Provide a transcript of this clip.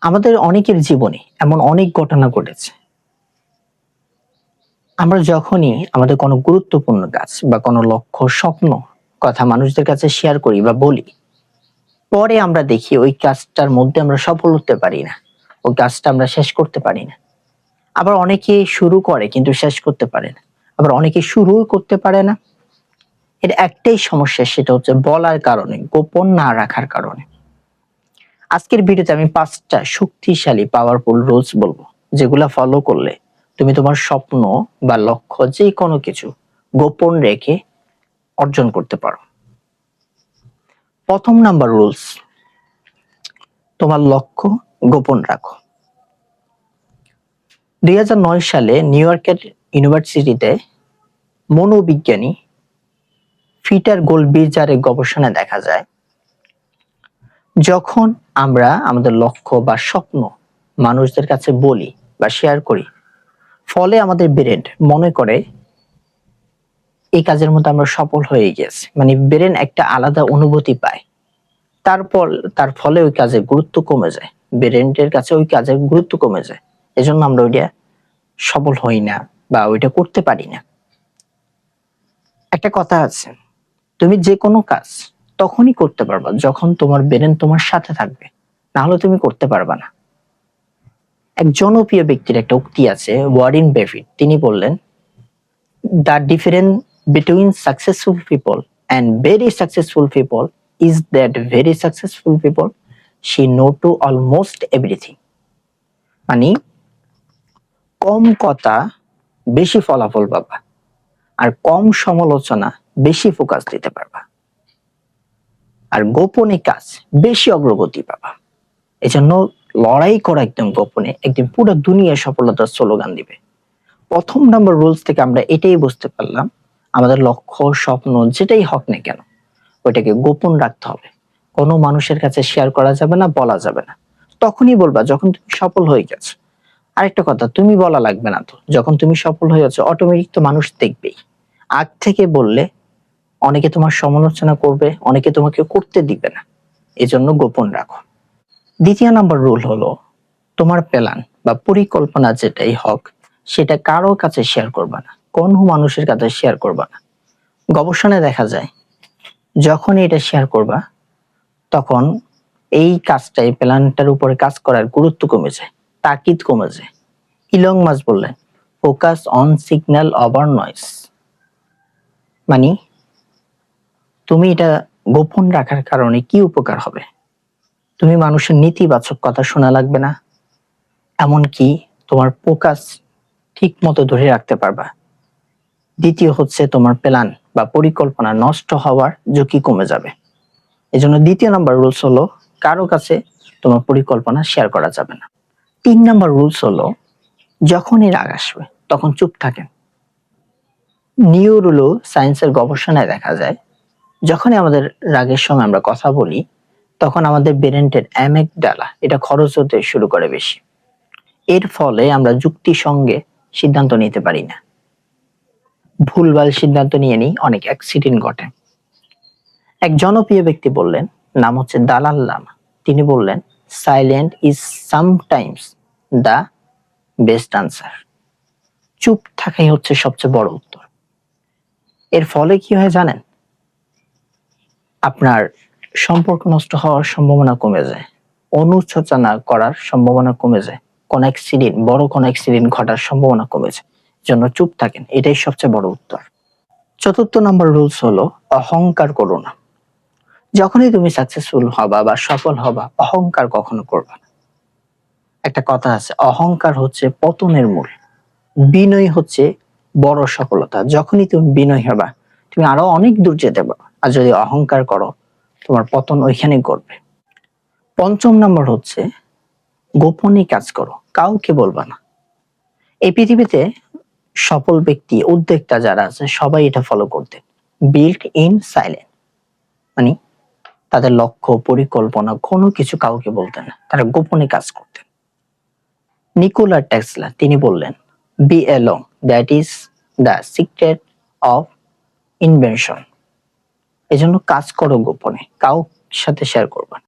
আমাদের অনেকের জীবনে এমন অনেক ঘটনা ঘটেছে। আমরা যখনই আমাদের কোনো গুরুত্বপূর্ণ কাজ বা কোনো লক্ষ্য, স্বপ্ন কথা মানুষদের কাছে শেয়ার করি বা বলি, পরে আমরা দেখি ওই কাজটার মধ্যে আমরা সফল হতে পারি না। ওই কাজটা আমরা শেষ করতে পারি না। আবার অনেকে শুরু করে কিন্তু শেষ করতে পারে না। আবার অনেকে শুরুও করতে পারে না। এর একটাই সমস্যা, সেটা হচ্ছে বলার কারণে, গোপন না রাখার কারণে। আজকের ভিডিওতে আমি ৫ টা শক্তিশালী পাওয়ারফুল রুলস বলবো, যেগুলা ফলো করলে তুমি তোমার স্বপ্ন বা লক্ষ্য যেকোনো কিছু গোপন রেখে অর্জন করতে পারো। ১ম নাম্বার রুলস, তোমার লক্ষ্য গোপন রাখো। ২০০৯ সালে নিউ ইয়র্কের ইউনিভার্সিটিতে মনোবিজ্ঞানী পিটার গোল্ডবিজারের গবেষণায় দেখা যায়, যখন আমরা আমাদের লক্ষ্য বা স্বপ্ন মানুষদের কাছে বলি বা শেয়ার করি, ফলে আমাদের ব্রেন মনে করে এই কাজের মধ্যে আমরা সফল হয়ে গেছি, মানে ব্রেন একটা আলাদা অনুভূতি পায়। তারপর তার ফলে ওই কাজের গুরুত্ব কমে যায়, ব্রেনের কাছে ওই কাজের গুরুত্ব কমে যায়। এজন্য আমরা ওইটা সফল হই না বা ওইটা করতে পারি না। একটা কথা আছে, তুমি যে কোনো কাজ তখনই করতে পারবা যখন তোমার ব্রেন তোমার সাথে থাকবে, না হলে তুমি করতে পারবা না। এক জনপ্রিয় ব্যক্তির একটা উক্তি আছে, ওয়ারেন বাফেট, তিনি বললেন, the difference between successful people and very successful people is that very successful people she know to almost everything. মানে কম কথা বেশি ফলাফল পাবা, আর কম সমালোচনা বেশি ফোকাস দিতে পারবা, আর গোপনে কাজ বেশি অগ্রগতি পাবা। এজন্য লড়াই করা একদম গোপনে, একদিন পুরো দুনিয়া সফলতার স্লোগান দিবে। ১ম নাম্বার রুলস থেকে আমরা এটাই বুঝতে পারলাম, আমাদের লক্ষ্য, স্বপ্ন যেটাই হোক না কেন, ওইটাকে গোপন রাখতে হবে। কোনো মানুষের কাছে শেয়ার করা যাবে না, বলা যাবে না। তখনই বলবা যখন তুমি সফল হয়ে গেছো। আরেকটা কথা, তুমি বলা লাগবে না তো, যখন তুমি সফল হয়ে যাচ্ছ অটোমেটিক তো মানুষ দেখবেই। আগ থেকে বললে অনেকে তোমার সমালোচনা করবে, অনেকে তোমাকে করতে দিবে না। এজন্য গোপন রাখো। ২য় নাম্বার রুল হলো, তোমার প্ল্যান বা পরিকল্পনা যেটাই হোক, সেটা কারো কাছে শেয়ার করবা না, কোনো মানুষের কাছে শেয়ার করবা না। গবেষণায় দেখা যায়, যখনই এটা শেয়ার করবা, তখন এই কাজটা, এই প্ল্যানটার উপরে কাজ করার গুরুত্ব কমে যায়, তাকিদ কমে যায়। ইলং মাস্ক বললেন, focus on signal over noise. মানে তুমি এটা গোপন রাখার কারণে কি উপকার হবে? তুমি মানুষের নেতিবাচক কথা শোনা লাগবে না, এমনকি তোমার ফোকাস ঠিক মতো ধরে রাখতে পারবা। দ্বিতীয় হচ্ছে, তোমার প্ল্যান বা পরিকল্পনা নষ্ট হওয়ার ঝুঁকি কমে যাবে। এজন্য ২য় নাম্বার রুলস হলো, কারো কাছে তোমার পরিকল্পনা শেয়ার করা যাবে না। ৩ নাম্বার রুলস হলো, যখনই রাগ আসবে তখন চুপ থাকেন। নিউরো সায়েন্সের গবেষণায় দেখা যায়, যখনই আমাদের রাগের সময় আমরা কথা বলি, তখন আমাদের ব্রেনের অ্যামিগডালা এটা খরচ হতে শুরু করে বেশি। এর ফলে আমরা যুক্তির সঙ্গে সিদ্ধান্ত নিতে পারি না, ভুলভাল সিদ্ধান্ত নিয়ে নিই, অনেক অ্যাক্সিডেন্ট ঘটে। এক জনপ্রিয় ব্যক্তি বললেন, নাম হচ্ছে দালাল লামা, তিনি বললেন, silent is sometimes the best answer. চুপ থাকাই হচ্ছে সবচেয়ে বড় উত্তর। এর ফলে কি হয় জানেন? আপনার সম্পর্ক নষ্ট হওয়ার সম্ভাবনা কমে যায়, অনুশোচনা করার সম্ভাবনা কমে যায়, কোন অ্যাক্সিডেন্ট, বড় কোন অ্যাক্সিডেন্ট ঘটার সম্ভাবনা কমে যায়। জন্য চুপ থাকেন, এটাই সবচেয়ে বড় উত্তর। ৪র্থ নাম্বার রুলস হলো, অহংকার করো না। যখনই তুমি সাকসেসফুল হবা বা সফল হবা, অহংকার কখনো করবা না। একটা কথা আছে, অহংকার হচ্ছে পতনের মূল, বিনয় হচ্ছে বড় সফলতা। যখনই তুমি বিনয় হবা, তুমি আরো অনেক দূর যেতে পারো। আর যদি অহংকার করো, তোমার পতন ওইখানেই করবে। ৫ম নাম্বার হচ্ছে, গোপনে কাজ করো, কাউকে বলবা না। এই পৃথিবীতে সফল ব্যক্তি, উদ্যোক্তা যারা আছে, সবাই এটা ফলো করতেন, বিল্ড ইন সাইলেন্ট। মানে তাদের লক্ষ্য, পরিকল্পনা কোনো কিছু কাউকে বলতেন না, তারা গোপনে কাজ করতেন। নিকোলা টেসলা, তিনি বললেন, be alone, that is the secret of invention. এজন্য কাজ করো গোপনে, কারোর সাথে শেয়ার করবা না।